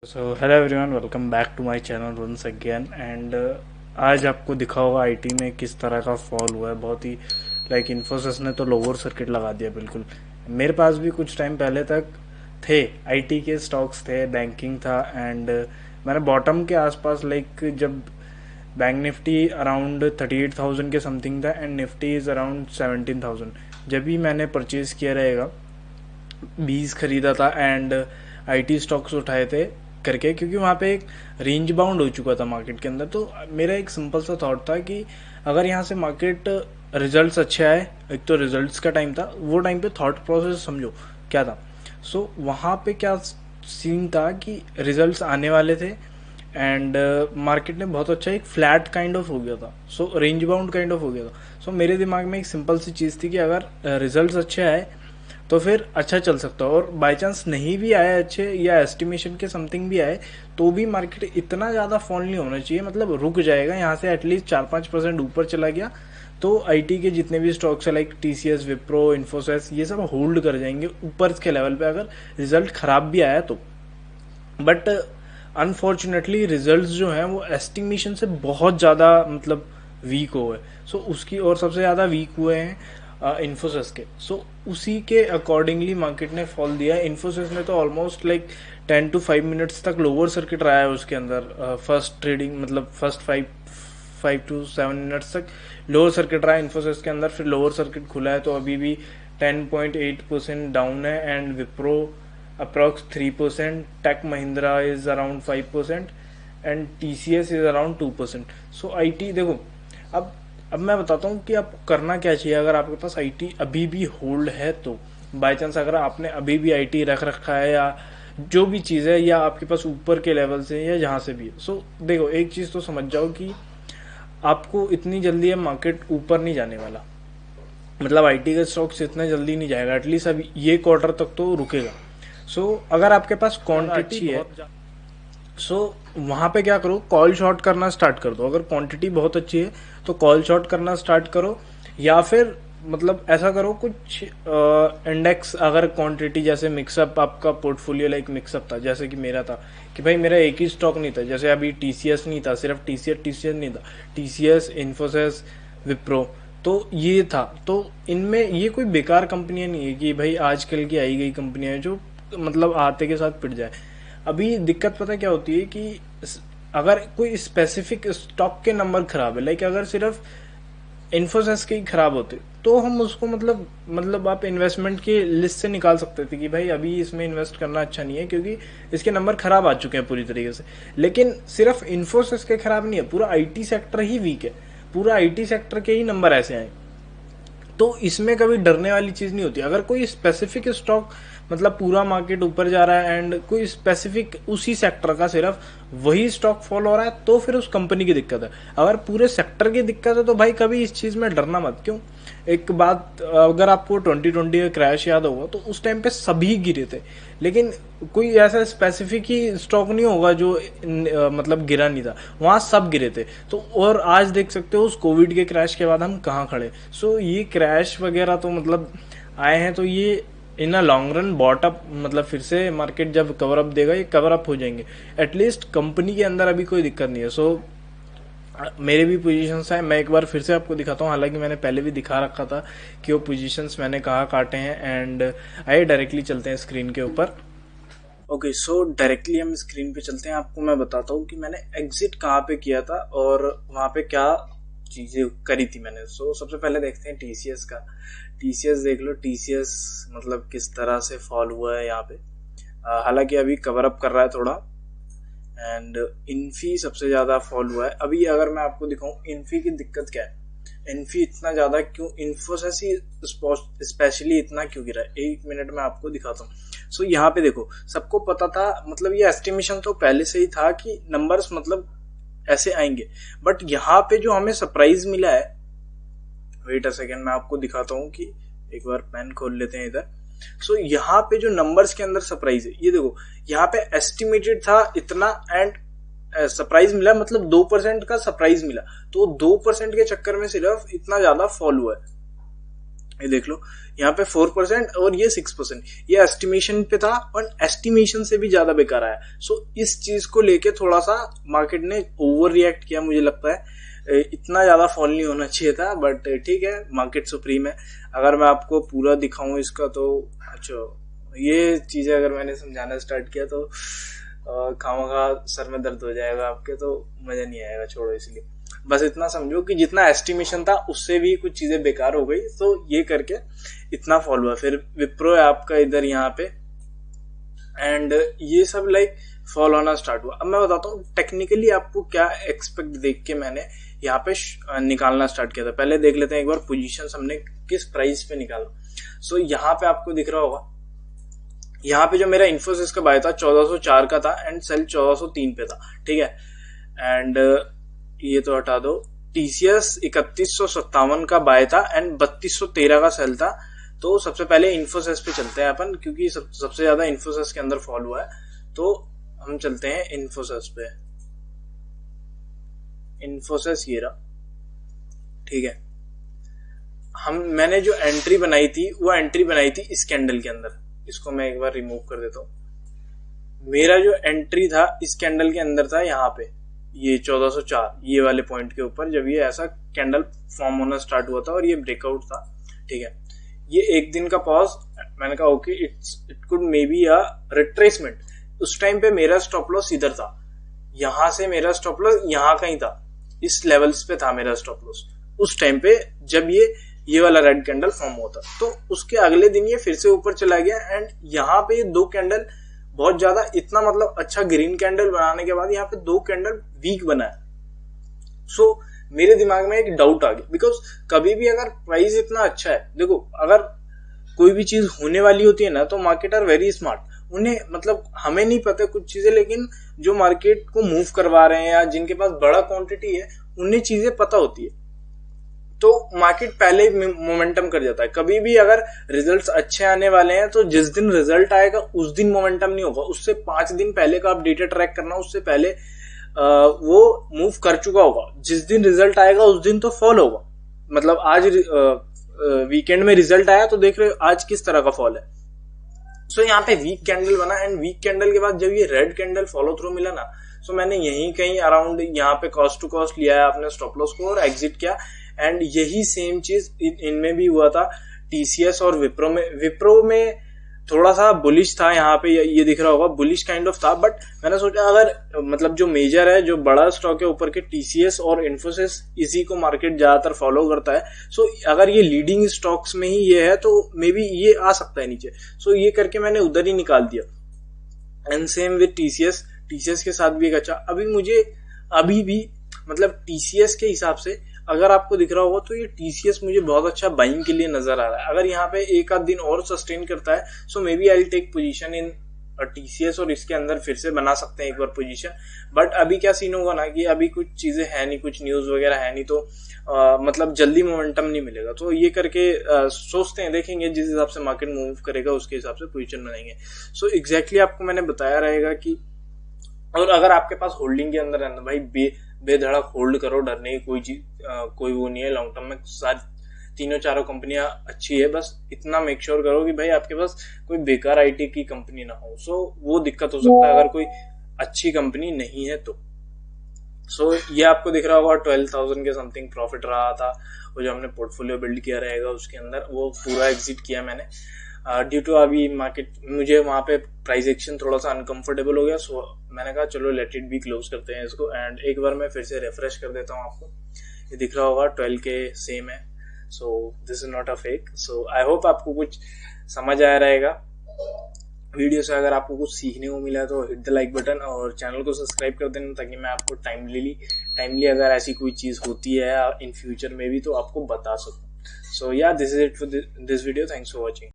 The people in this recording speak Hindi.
So hello everyone, welcome back to my channel once again. And आज आपको दिखा होगा आईटी में किस तरह का फॉल हुआ है। बहुत ही लाइक इन्फोसिस ने तो लोअर सर्किट लगा दिया बिल्कुल। मेरे पास भी कुछ टाइम पहले तक थे आईटी के स्टॉक्स थे, बैंकिंग था। एंड मैंने बॉटम के आसपास लाइक जब बैंक निफ्टी अराउंड 38,000 के समथिंग था एंड निफ्टी इज अराउंड 17,000, जब भी मैंने परचेज किया रहेगा 20 खरीदा था एंड आईटी स्टॉक्स उठाए थे करके, क्योंकि वहाँ पे एक रेंज बाउंड हो चुका था मार्केट के अंदर। तो मेरा एक सिंपल सा थॉट था कि अगर यहाँ से मार्केट रिजल्ट्स अच्छे आए, एक तो रिजल्ट्स का टाइम था, वो टाइम पे थॉट प्रोसेस समझो क्या था। सो वहाँ पे क्या सीन था कि रिजल्ट्स आने वाले थे एंड मार्केट ने बहुत अच्छा एक फ्लैट काइंड ऑफ हो गया था। सो रेंज बाउंड काइंड ऑफ हो गया था। सो मेरे दिमाग में एक सिंपल सी चीज़ थी कि अगर रिजल्ट्स अच्छे आए तो फिर अच्छा चल सकता है, और बाई चांस नहीं भी आए अच्छे या एस्टिमेशन के समथिंग भी आए तो भी मार्केट इतना ज़्यादा फॉल नहीं होना चाहिए, मतलब रुक जाएगा यहाँ से एटलीस्ट 4-5% ऊपर चला गया तो आईटी के जितने भी स्टॉक्स है लाइक टीसीएस, विप्रो, इन्फोसिस, ये सब होल्ड कर जाएंगे ऊपर के लेवल पे अगर रिजल्ट खराब भी आया तो। बट अनफॉर्चुनेटली रिजल्ट्स जो हैं वो एस्टिमेशन से बहुत ज़्यादा मतलब वीक हुए। सो उसकी और सबसे ज़्यादा वीक हुए हैं इन्फोसिस के। सो उसी के अकॉर्डिंगली मार्केट ने फॉल दिया। इन्फोसिस ने तो ऑलमोस्ट लाइक 10 to 5 मिनट्स तक लोअर सर्किट रहा है उसके अंदर। फर्स्ट ट्रेडिंग मतलब फर्स्ट 5 to 7 मिनट्स तक लोअर सर्किट रहा है इन्फोसिस के अंदर, फिर लोअर सर्किट खुला है तो अभी भी 10.8% डाउन है। And Wipro approx 3%, Tech Mahindra is around 5% and TCS is around 2%। So IT देखो, अब मैं बताता हूँ कि आपको करना क्या चाहिए अगर आपके पास आईटी अभी भी होल्ड है तो। बाय चांस अगर आपने अभी भी आईटी रख रखा है या जो भी चीज़ है, या आपके पास ऊपर के लेवल से या जहाँ से भी है, सो देखो एक चीज़ तो समझ जाओ कि आपको इतनी जल्दी है मार्केट ऊपर नहीं जाने वाला। मतलब आईटी का स्टॉक्स इतना जल्दी नहीं जाएगा, एटलीस्ट अभी ये क्वार्टर तक तो रुकेगा। सो अगर आपके पास क्वांटिटी है सो वहां पे क्या करो, कॉल शॉर्ट करना स्टार्ट कर दो। अगर क्वांटिटी बहुत अच्छी है तो कॉल शॉर्ट करना स्टार्ट करो, या फिर मतलब ऐसा करो कुछ इंडेक्स, अगर क्वांटिटी जैसे मिक्सअप आपका पोर्टफोलियो लाइक मिक्सअप था जैसे कि मेरा था कि भाई मेरा एक ही स्टॉक नहीं था, जैसे अभी टीसीएस नहीं था, सिर्फ टीसीएस नहीं था, टीसीएस, इन्फोसिस, विप्रो, तो ये था। तो इनमें ये कोई बेकार कंपनियां नहीं है कि भाई आजकल की आई गई कंपनियां हैं जो मतलब आते के साथ पिट जाए। अभी दिक्कत पता क्या होती है कि अगर कोई स्पेसिफिक स्टॉक के नंबर खराब है, लाइक अगर सिर्फ इन्फोसिस के ही खराब होते तो हम उसको मतलब आप इन्वेस्टमेंट की लिस्ट से निकाल सकते थे कि भाई अभी इसमें इन्वेस्ट करना अच्छा नहीं है क्योंकि इसके नंबर खराब आ चुके हैं पूरी तरीके से। लेकिन सिर्फ इन्फोसिस के खराब नहीं है, पूरा आईटी सेक्टर ही वीक है, पूरा आईटी सेक्टर के ही नंबर ऐसे आए। तो इसमें कभी डरने वाली चीज नहीं होती। अगर कोई स्पेसिफिक स्टॉक मतलब पूरा मार्केट ऊपर जा रहा है एंड कोई स्पेसिफिक उसी सेक्टर का सिर्फ वही स्टॉक फॉल हो रहा है तो फिर उस कंपनी की दिक्कत है। अगर पूरे सेक्टर की दिक्कत है तो भाई कभी इस चीज में डरना मत। क्यों, एक बात, अगर आपको 2020 का क्रैश याद होगा तो उस टाइम पे सभी गिरे थे, लेकिन कोई ऐसा स्पेसिफिक ही स्टॉक नहीं होगा जो मतलब गिरा नहीं था, वहां सब गिरे थे। तो और आज देख सकते हो उस कोविड के क्रैश के बाद हम कहाँ खड़े। सो ये क्रैश वगैरह तो मतलब आए हैं तो ये in a long run bought up, मतलब फिर से मार्केट जब कवर अप देगा ये कवर अप हो जाएंगे। एटलीस्ट कंपनी के अंदर अभी कोई दिक्कत नहीं है। सो मेरे भी पोजीशंस हैं, मैं एक बार फिर से आपको दिखाता हूँ, हालांकि मैंने पहले भी दिखा रखा था कि वो पोजीशंस मैंने कहाँ काटे हैं। एंड आइए डायरेक्टली चलते हैं स्क्रीन के ऊपर। ओके, सो डायरेक्टली हम स्क्रीन पे चलते हैं, आपको मैं बताता हूँ कि मैंने एग्जिट कहाँ पे किया था और वहां पे क्या चीजें करी थी मैंने। सो सबसे पहले देखते हैं टीसीएस का। टीसीएस देख लो, टीसीएस मतलब किस तरह से फॉल हुआ है यहाँ पे। हालांकि अभी कवर अप कर रहा है थोड़ा। एंड इन्फी सबसे ज्यादा फॉल हुआ है अभी। अगर मैं आपको दिखाऊं इन्फी की दिक्कत क्या है, इन्फी इतना ज्यादा क्यों, इन्फोसिस ही स्पेशली इतना क्यों गिरा है, 1 मिनट में आपको दिखाता हूँ। सो यहाँ पे देखो, सबको पता था, मतलब ये एस्टिमेशन तो पहले से ही था कि नंबर्स मतलब ऐसे आएंगे, बट यहाँ पे जो हमें सरप्राइज मिला है, वेट अ सेकेंड मैं आपको दिखाता हूँ कि एक बार पेन खोल लेते हैं इधर। सो यहाँ पे जो नंबर्स के अंदर सरप्राइज है, ये देखो यहाँ पे एस्टिमेटेड था इतना एंड सरप्राइज मिला, मतलब 2% का सरप्राइज मिला, तो 2% के चक्कर में सिर्फ इतना ज्यादा फॉल हुआ है। ये देख लो, यहाँ पे 4% और ये 6%, ये एस्टिमेशन पे था और एस्टिमेशन से भी ज्यादा बेकार आया। सो इस चीज को लेके थोड़ा सा मार्केट ने ओवर रिएक्ट किया, मुझे लगता है इतना ज्यादा फॉल नहीं होना चाहिए था, बट ठीक है, मार्केट सुप्रीम है। अगर मैं आपको पूरा दिखाऊं इसका तो अच्छा, ये चीजें अगर मैंने समझाना स्टार्ट किया तो खामखा सर में दर्द हो जाएगा आपके, तो मजा नहीं आएगा, छोड़ो। इसलिए बस इतना समझो कि जितना एस्टिमेशन था उससे भी कुछ चीजें बेकार हो गई, तो ये करके इतना फॉल हुआ। फिर विप्रो है आपका इधर यहाँ पे, एंड ये सब लाइक फॉल होना स्टार्ट हुआ। अब मैं बताता हूँ टेक्निकली आपको क्या एक्सपेक्ट देख के मैंने यहाँ पे निकालना स्टार्ट किया था। पहले देख लेते हैं एक बार पोजीशन हमने किस प्राइस पे निकाला। सो यहाँ पे आपको दिख रहा होगा, यहाँ पे जो मेरा इन्फोसिस का बाय था 1404 का था एंड सेल 1403 पे था, ठीक है। एंड ये तो हटा दो, टीसीएस 3157 का बाय था एंड 3213 का सेल था। तो सबसे पहले इन्फोसिस पे चलते हैं अपन, क्योंकि सबसे ज्यादा इन्फोसिस के अंदर फॉल हुआ है, तो हम चलते हैं इन्फोसिस पे। इन्फोसिस ये रहा, ठीक है। मैंने जो एंट्री बनाई थी वो एंट्री बनाई थी इस कैंडल के अंदर। इसको मैं एक बार रिमूव कर देता हूं। मेरा जो एंट्री था इस कैंडल के अंदर था, यहाँ पे ये 1404 ये वाले पॉइंट के ऊपर, जब ये ऐसा कैंडल फॉर्म होना स्टार्ट हुआ था और ये ब्रेकआउट था, ठीक है। ये एक दिन का पॉज, मैंने कहा okay it could may be a retracement. उस टाइम पे मेरा स्टॉप लॉस इधर था, यहां से मेरा स्टॉप लॉस यहाँ कहीं था, इस लेवल्स पे था मेरा स्टॉप लॉस उस टाइम पे, जब ये वाला रेड कैंडल फॉर्म होता। तो उसके अगले दिन ये फिर से ऊपर चला गया एंड यहाँ पे ये दो कैंडल बहुत ज्यादा, इतना मतलब अच्छा ग्रीन कैंडल बनाने के बाद यहाँ पे दो कैंडल वीक बना है। सो मेरे दिमाग में एक डाउट आ गया, बिकॉज कभी भी अगर प्राइस इतना अच्छा है, देखो अगर कोई भी चीज होने वाली होती है ना, तो मार्केट आर वेरी स्मार्ट। उन्हें मतलब हमें नहीं पता कुछ चीजें, लेकिन जो मार्केट को मूव करवा रहे हैं या जिनके पास बड़ा क्वांटिटी है उन्हें चीजें पता होती है, तो मार्केट पहले मोमेंटम कर जाता है। कभी भी अगर रिजल्ट्स अच्छे आने वाले हैं तो जिस दिन रिजल्ट आएगा उस दिन मोमेंटम नहीं होगा, उससे 5 दिन पहले का आप डेटा ट्रैक करना, उससे पहले वो मूव कर चुका होगा। जिस दिन रिजल्ट आएगा उस दिन तो फॉल होगा। मतलब आज वीकेंड में रिजल्ट आया तो देख रहे हो आज किस तरह का फॉल है। सो यहाँ पे वीक कैंडल बना एंड वीक कैंडल के बाद जब ये रेड कैंडल फॉलो थ्रू मिला ना, सो मैंने यहीं कहीं अराउंड यहाँ पे कॉस्ट टू कॉस्ट लिया है अपने स्टॉप लॉस को और एग्जिट किया। एंड यही सेम चीज इनमें भी हुआ था, टीसीएस और विप्रो में थोड़ा सा बुलिश था। यहाँ पे ये दिख रहा होगा बुलिश काइंड ऑफ था, बट मैंने सोचा अगर मतलब जो मेजर है, जो बड़ा स्टॉक है ऊपर के टीसीएस और इन्फोसिस, इसी को मार्केट ज्यादातर फॉलो करता है। सो अगर ये लीडिंग स्टॉक्स में ही ये है तो मे बी ये आ सकता है नीचे। सो ये करके मैंने उधर ही निकाल दिया। एंड सेम विद टीसीएस के साथ भी एक अच्छा, अभी भी मतलब टीसीएस के हिसाब से अगर आपको दिख रहा होगा तो ये टीसीएस मुझे बहुत अच्छा बाइंग के लिए नजर आ रहा है। अगर यहाँ पे एक आध दिन और सस्टेन करता है so may be I will take position in TCS और इसके अंदर फिर से बना सकते हैं एक बार पोजीशन। बट अभी क्या सीन होगा ना कि अभी कुछ चीजें है नहीं, कुछ न्यूज वगैरह है नहीं, तो मतलब जल्दी मोमेंटम नहीं मिलेगा। तो ये करके सोचते हैं, देखेंगे जिस हिसाब से मार्केट मूव करेगा उसके हिसाब से पोजीशन बनाएंगे। सो एग्जैक्टली आपको मैंने बताया रहेगा कि, और अगर आपके पास होल्डिंग के अंदर है ना भाई, बेधड़क होल्ड करो, डरने की कोई वो नहीं है। लॉन्ग टर्म में सारी तीनों चारों कंपनियां अच्छी है, बस इतना मेक श्योर करो कि भाई आपके पास कोई बेकार आईटी की कंपनी ना हो। सो वो दिक्कत हो सकता है अगर कोई अच्छी कंपनी नहीं है तो। सो ये आपको दिख रहा होगा 12,000 के समथिंग प्रॉफिट रहा था, वो जो हमने पोर्टफोलियो बिल्ड किया रहेगा उसके अंदर, वो पूरा एग्जिट किया मैंने ड्यू टू अभी मार्केट, मुझे वहां पे प्राइस एक्शन थोड़ा सा अनकंफर्टेबल हो गया। सो मैंने कहा चलो लेट इट बी, क्लोज करते हैं इसको। एंड एक बार मैं फिर से रिफ्रेश कर देता हूँ आपको, ये दिख रहा होगा 12 के सेम है। So this is not a fake. So I hope आपको कुछ समझ आया रहेगा वीडियो से। अगर आपको कुछ सीखने को मिला तो हिट द लाइक बटन और चैनल को सब्सक्राइब कर देना, ताकि मैं आपको टाइमली अगर ऐसी कोई चीज होती है इन फ्यूचर में भी तो आपको बता सकूं। सो या this is it for this video. Thanks for watching.